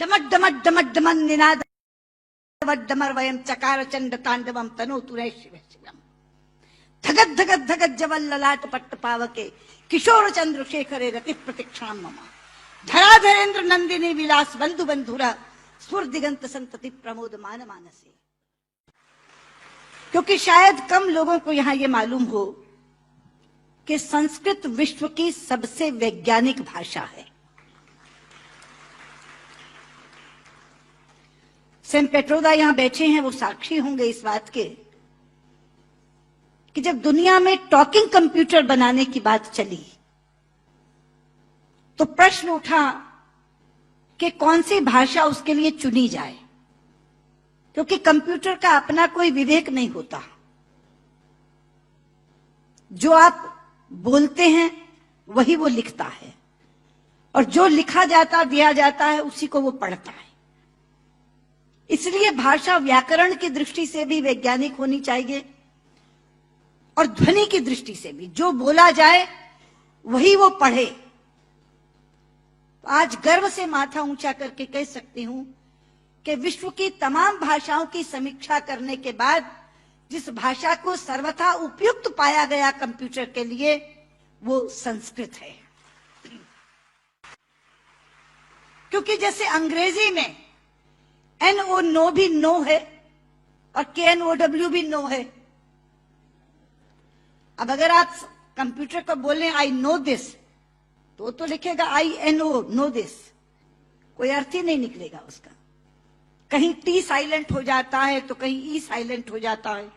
डमट डमट डमट demon Ninad वड्डमर वयम चकार चंड तांडवम तनोतु रे शिव शिवम धगत धगत धगत जवल ललाट पट्ट पावके किशोर चंद्रशेखरे रति प्रतीक्षाम मम धराधरेन्द्र नंदिनी विलास बंधु बंधुरा स्फुर दिगंत संतति प्रमोद मान मानसे। क्योंकि शायद कम लोगों को यहां ये मालूम हो कि संस्कृत विश्व की सबसे वैज्ञानिक भाषा है। सेम पेट्रोदा यहां बैठे हैं, वो साक्षी होंगे इस बात के कि जब दुनिया में टॉकिंग कंप्यूटर बनाने की बात चली तो प्रश्न उठा कि कौन सी भाषा उसके लिए चुनी जाए, क्योंकि कंप्यूटर का अपना कोई विवेक नहीं होता। जो आप बोलते हैं वही वो लिखता है और जो लिखा जाता दिया जाता है उसी को वो पढ़ता है। इसलिए भाषा व्याकरण की दृष्टि से भी वैज्ञानिक होनी चाहिए और ध्वनि की दृष्टि से भी। जो बोला जाए वही वो पढ़े। आज गर्व से माथा ऊंचा करके कह सकती हूं कि विश्व की तमाम भाषाओं की समीक्षा करने के बाद जिस भाषा को सर्वथा उपयुक्त पाया गया कंप्यूटर के लिए वो संस्कृत है। क्योंकि जैसे अंग्रेजी में NO नो भी नो है और KNOW भी नो है। अब अगर आप कंप्यूटर को बोलें आई नो दिस तो लिखेगा INO नो दिस, कोई अर्थ ही नहीं निकलेगा उसका। कहीं T साइलेंट हो जाता है तो कहीं E साइलेंट हो जाता है।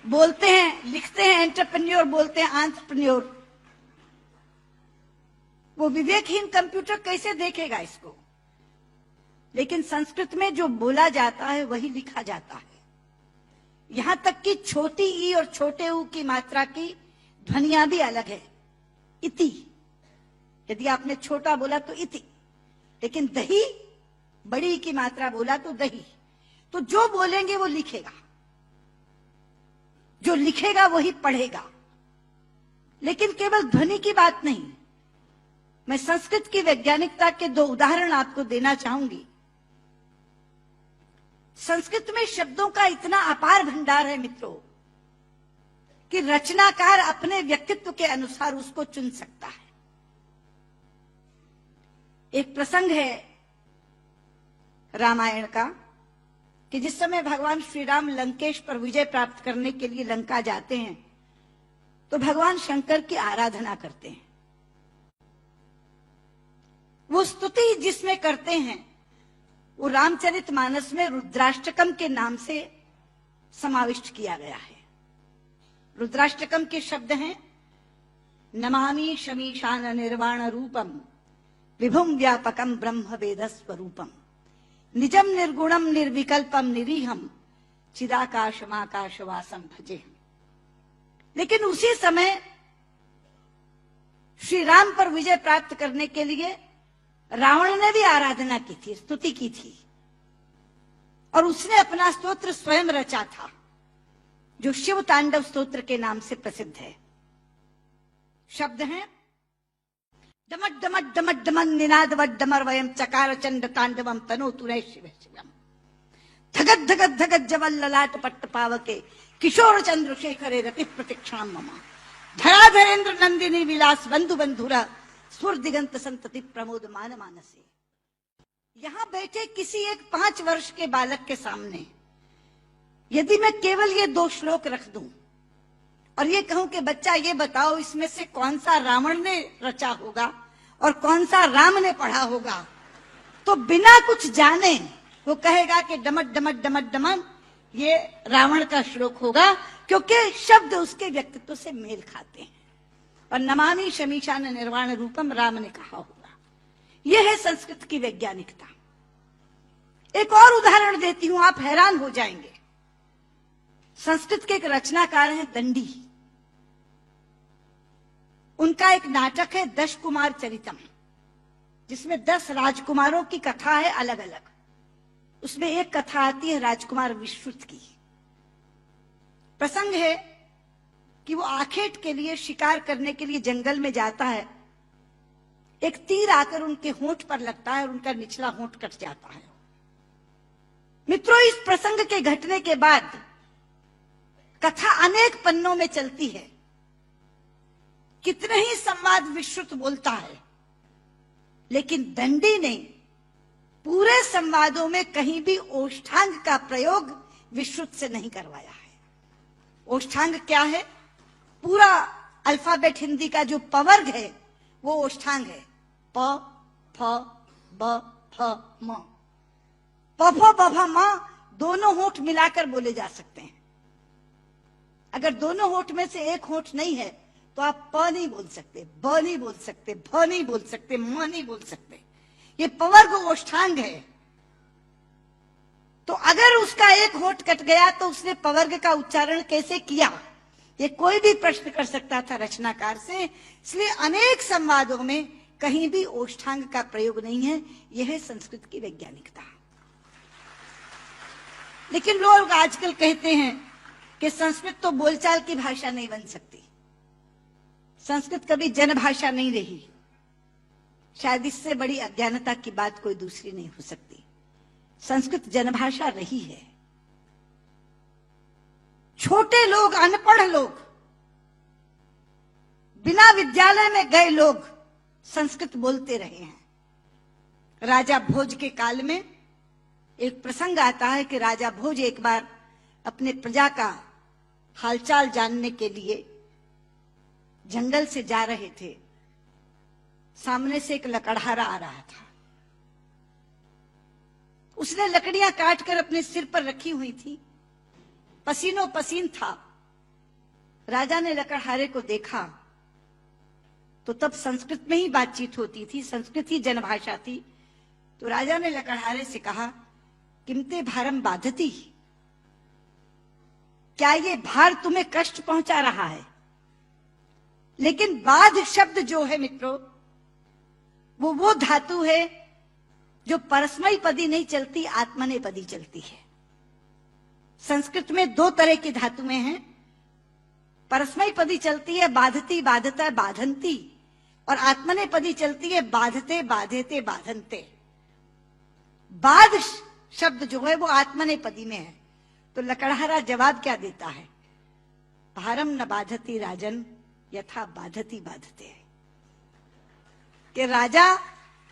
बोलते हैं लिखते हैं एंटरप्रेन्योर, बोलते हैं एंटरप्रेन्योर। वो विवेकहीन कंप्यूटर कैसे देखेगा इसको? लेकिन संस्कृत में जो बोला जाता है वही लिखा जाता है। यहां तक कि छोटी ई और छोटे ऊ की मात्रा की ध्वनियां भी अलग है। इति, यदि आपने छोटा बोला तो इति, लेकिन दही बड़ी की मात्रा बोला तो दही। तो जो बोलेंगे वो लिखेगा, जो लिखेगा वही पढ़ेगा। लेकिन केवल ध्वनि की बात नहीं, मैं संस्कृत की वैज्ञानिकता के दो उदाहरण आपको देना चाहूंगी। संस्कृत में शब्दों का इतना अपार भंडार है मित्रों कि रचनाकार अपने व्यक्तित्व के अनुसार उसको चुन सकता है। एक प्रसंग है रामायण का कि जिस समय भगवान श्री राम लंकेश पर विजय प्राप्त करने के लिए लंका जाते हैं तो भगवान शंकर की आराधना करते हैं। वो स्तुति जिसमें करते हैं वो रामचरितमानस में रुद्राष्टकम के नाम से समाविष्ट किया गया है। रुद्राष्टकम के शब्द हैं नमामि शमीशान निर्वाण रूपम विभुम व्यापकम ब्रह्म वेद स्वरूपम निजम निर्गुणम निर्विकल्पम निरीहम चिदाकाशमाकाशवासम भजे। लेकिन उसी समय श्री राम पर विजय प्राप्त करने के लिए रावण ने भी आराधना की थी, स्तुति की थी, और उसने अपना स्तोत्र स्वयं रचा था जो शिव तांडव स्तोत्र के नाम से प्रसिद्ध है। शब्द हैं डमट डमट डमट डमन निनाद वड्डमर वयम चकार चंड तांडवम तनोतु रे शिव शिवम धगत धगत धगत जवल ललाट पट्ट पावके किशोर चंद्रशेखरे रति प्रतीक्षाम मम धराधरेन्द्र नंदिनी विलास बंधु बंधुरा स्फुर दिगंत संतति प्रमोद मान मानसे। यहां बैठे किसी एक 5 वर्ष के बालक के सामने यदि मैं केवल ये 2 श्लोक रख दूं और ये कहूं कि बच्चा ये बताओ इसमें से कौन सा रावण ने रचा होगा और कौन सा राम ने पढ़ा होगा, तो बिना कुछ जाने वो कहेगा कि डमट डमट डमट डमन ये रावण का श्लोक होगा, क्योंकि शब्द उसके व्यक्तित्व से मेल खाते हैं। और नमामि शमीशान निर्वाण रूपम राम ने कहा होगा। यह है संस्कृत की वैज्ञानिकता। एक और उदाहरण देती हूं, आप हैरान हो जाएंगे। संस्कृत के एक रचनाकार हैं दंडी। उनका एक नाटक है 10 कुमार चरितम, जिसमें 10 राजकुमारों की कथा है अलग अलग। उसमें एक कथा आती है राजकुमार विश्रुत की। प्रसंग है कि वो आखेट के लिए शिकार करने के लिए जंगल में जाता है। एक तीर आकर उनके होंठ पर लगता है और उनका निचला होंठ कट जाता है। मित्रों, इस प्रसंग के घटने के बाद कथा अनेक पन्नों में चलती है। कितने ही संवाद विश्रुत बोलता है, लेकिन दंडी ने पूरे संवादों में कहीं भी ओष्ठांग का प्रयोग विश्रुत से नहीं करवाया है। ओष्ठांग क्या है? पूरा अल्फाबेट हिंदी का जो पवर्ग है वो ओष्ठांग है। प, फ, ब, फ, म। प, फ, ब, फ, म दोनों होंठ मिलाकर बोले जा सकते हैं। अगर दोनों होंठ में से एक होंठ नहीं है तो आप प नहीं बोल सकते, ब नहीं बोल सकते, भ नहीं बोल सकते, म नहीं बोल सकते। ये पवर्ग ओष्ठांग है। तो अगर उसका एक होंठ कट गया तो उसने पवर्ग का उच्चारण कैसे किया, ये कोई भी प्रश्न कर सकता था रचनाकार से। इसलिए अनेक संवादों में कहीं भी ओष्ठांग का प्रयोग नहीं है। यह है संस्कृत की वैज्ञानिकता। लेकिन लोग आजकल कहते हैं कि संस्कृत तो बोलचाल की भाषा नहीं बन सकती, संस्कृत कभी जनभाषा नहीं रही। शायद इससे बड़ी अज्ञानता की बात कोई दूसरी नहीं हो सकती। संस्कृत जनभाषा रही है। छोटे लोग, अनपढ़ लोग, बिना विद्यालय में गए लोग संस्कृत बोलते रहे हैं। राजा भोज के काल में एक प्रसंग आता है कि राजा भोज एक बार अपने प्रजा का हालचाल जानने के लिए जंगल से जा रहे थे। सामने से एक लकड़हारा आ रहा था। उसने लकड़ियां काटकर अपने सिर पर रखी हुई थी, पसीनों पसीन था। राजा ने लकड़हारे को देखा तो तब संस्कृत में ही बातचीत होती थी, संस्कृत ही जनभाषा थी। तो राजा ने लकड़हारे से कहा, किमते भारम बाधती, क्या ये भार तुम्हें कष्ट पहुंचा रहा है? लेकिन बाध शब्द जो है मित्रों, वो धातु है जो परस्मयी पदी नहीं चलती, आत्मनेपदी चलती है। संस्कृत में दो तरह की धातुएं हैं। परस्मयी पदी चलती है बाधती, बाधता, बाधंती, और आत्मनेपदी चलती है बाधते, बाधेते, बाधनते। बाध शब्द जो है वो आत्मनेपदी में है। तो लकड़हारा जवाब क्या देता है? भारम न बाधती राजन यथा बाधती बाधते। कि राजा,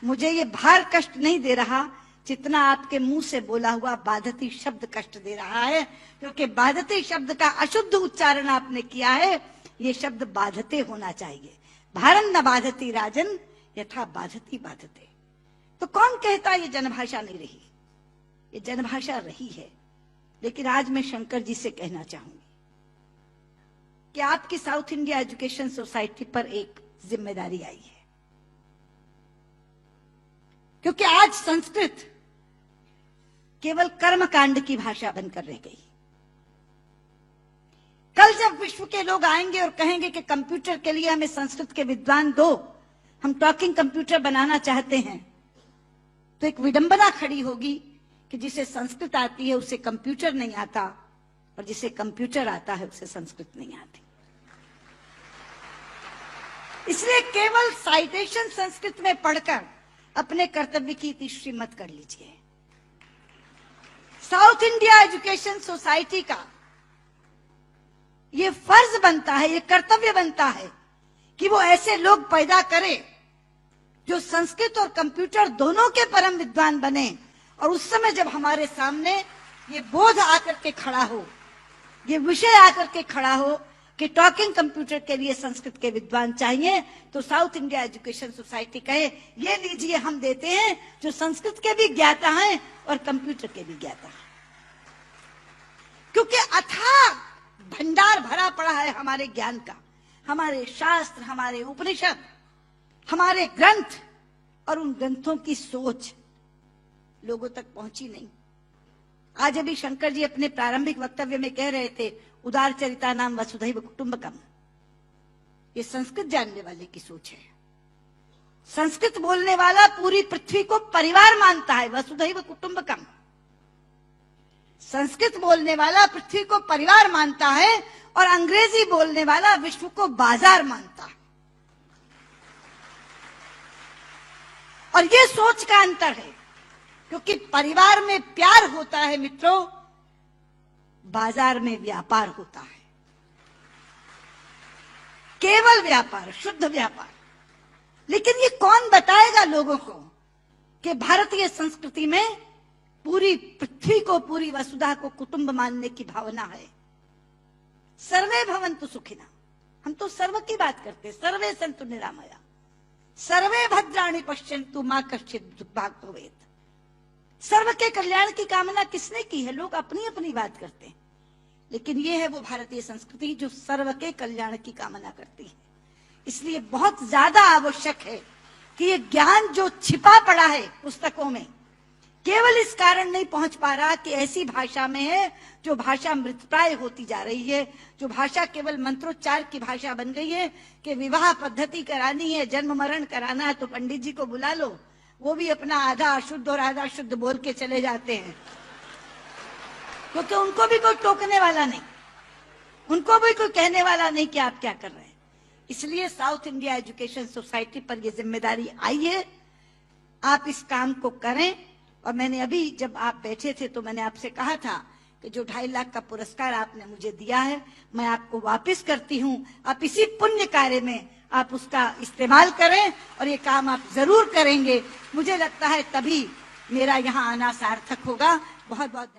मुझे ये भार कष्ट नहीं दे रहा जितना आपके मुंह से बोला हुआ बाधती शब्द कष्ट दे रहा है, क्योंकि बाधती शब्द का अशुद्ध उच्चारण आपने किया है। ये शब्द बाधते होना चाहिए। भारम न बाधती राजन यथा बाधती बाधते। तो कौन कहता ये जनभाषा नहीं रही? ये जनभाषा रही है। लेकिन आज मैं शंकर जी से कहना चाहूंगी कि आपकी साउथ इंडिया एजुकेशन सोसाइटी पर एक जिम्मेदारी आई है, क्योंकि आज संस्कृत केवल कर्मकांड की भाषा बनकर रह गई। कल जब विश्व के लोग आएंगे और कहेंगे कि कंप्यूटर के लिए हमें संस्कृत के विद्वान दो, हम टॉकिंग कंप्यूटर बनाना चाहते हैं, तो एक विडंबना खड़ी होगी कि जिसे संस्कृत आती है उसे कंप्यूटर नहीं आता, और जिसे कंप्यूटर आता है उसे संस्कृत नहीं आती। इसलिए केवल साइटेशन संस्कृत में पढ़कर अपने कर्तव्य की तीसरी मत कर लीजिए। साउथ इंडिया एजुकेशन सोसाइटी का ये फर्ज बनता है, ये कर्तव्य बनता है कि वो ऐसे लोग पैदा करे जो संस्कृत और कंप्यूटर दोनों के परम विद्वान बने। और उस समय जब हमारे सामने ये बोध आकर के खड़ा हो, ये विषय आकर के खड़ा हो कि टॉकिंग कंप्यूटर के लिए संस्कृत के विद्वान चाहिए, तो साउथ इंडिया एजुकेशन सोसाइटी कहे, ये लीजिए हम देते हैं जो संस्कृत के भी ज्ञाता हैं और कंप्यूटर के भी ज्ञाता हैं। क्योंकि अथाह भंडार भरा पड़ा है हमारे ज्ञान का, हमारे शास्त्र, हमारे उपनिषद, हमारे ग्रंथ, और उन ग्रंथों की सोच लोगों तक पहुंची नहीं। आज अभी शंकर जी अपने प्रारंभिक वक्तव्य में कह रहे थे, उदार चरिता नाम वसुधैव कुटुंबकम। ये संस्कृत जानने वाले की सोच है। संस्कृत बोलने वाला पूरी पृथ्वी को परिवार मानता है, वसुधैव कुटुंबकम। संस्कृत बोलने वाला पृथ्वी को परिवार मानता है, और अंग्रेजी बोलने वाला विश्व को बाजार मानता है। और ये सोच का अंतर है, क्योंकि परिवार में प्यार होता है मित्रों, बाजार में व्यापार होता है, केवल व्यापार, शुद्ध व्यापार। लेकिन ये कौन बताएगा लोगों को कि भारतीय संस्कृति में पूरी पृथ्वी को, पूरी वसुधा को कुटुंब मानने की भावना है। सर्वे भवन्तु सुखिनः, हम तो सर्व की बात करते, सर्वे सन्तु निरामया, सर्वे भद्राणि पश्यन्तु मा कश्चित् दुर्भाग् भवेत्। सर्व के कल्याण की कामना किसने की है? लोग अपनी अपनी बात करते हैं, लेकिन ये है वो भारतीय संस्कृति जो सर्व के कल्याण की कामना करती है। इसलिए बहुत ज्यादा आवश्यक है कि ये ज्ञान जो छिपा पड़ा है पुस्तकों में, केवल इस कारण नहीं पहुंच पा रहा कि ऐसी भाषा में है जो भाषा मृतप्राय होती जा रही है, जो भाषा केवल मंत्रोच्चार की भाषा बन गई है कि विवाह पद्धति करानी है, जन्म मरण कराना है तो पंडित जी को बुला लो, वो भी अपना आधा अशुद्ध और आधा शुद्ध बोल के चले जाते हैं, क्योंकि उनको भी कोई टोकने वाला नहीं, उनको भी कोई कहने वाला नहीं कि आप क्या कर रहे हैं। इसलिए साउथ इंडिया एजुकेशन सोसाइटी पर यह जिम्मेदारी आई है, आप इस काम को करें। और मैंने अभी जब आप बैठे थे तो मैंने आपसे कहा था कि जो 2.5 लाख का पुरस्कार आपने मुझे दिया है मैं आपको वापस करती हूं, आप इसी पुण्य कार्य में आप उसका इस्तेमाल करें और ये काम आप जरूर करेंगे। मुझे लगता है तभी मेरा यहाँ आना सार्थक होगा। बहुत बहुत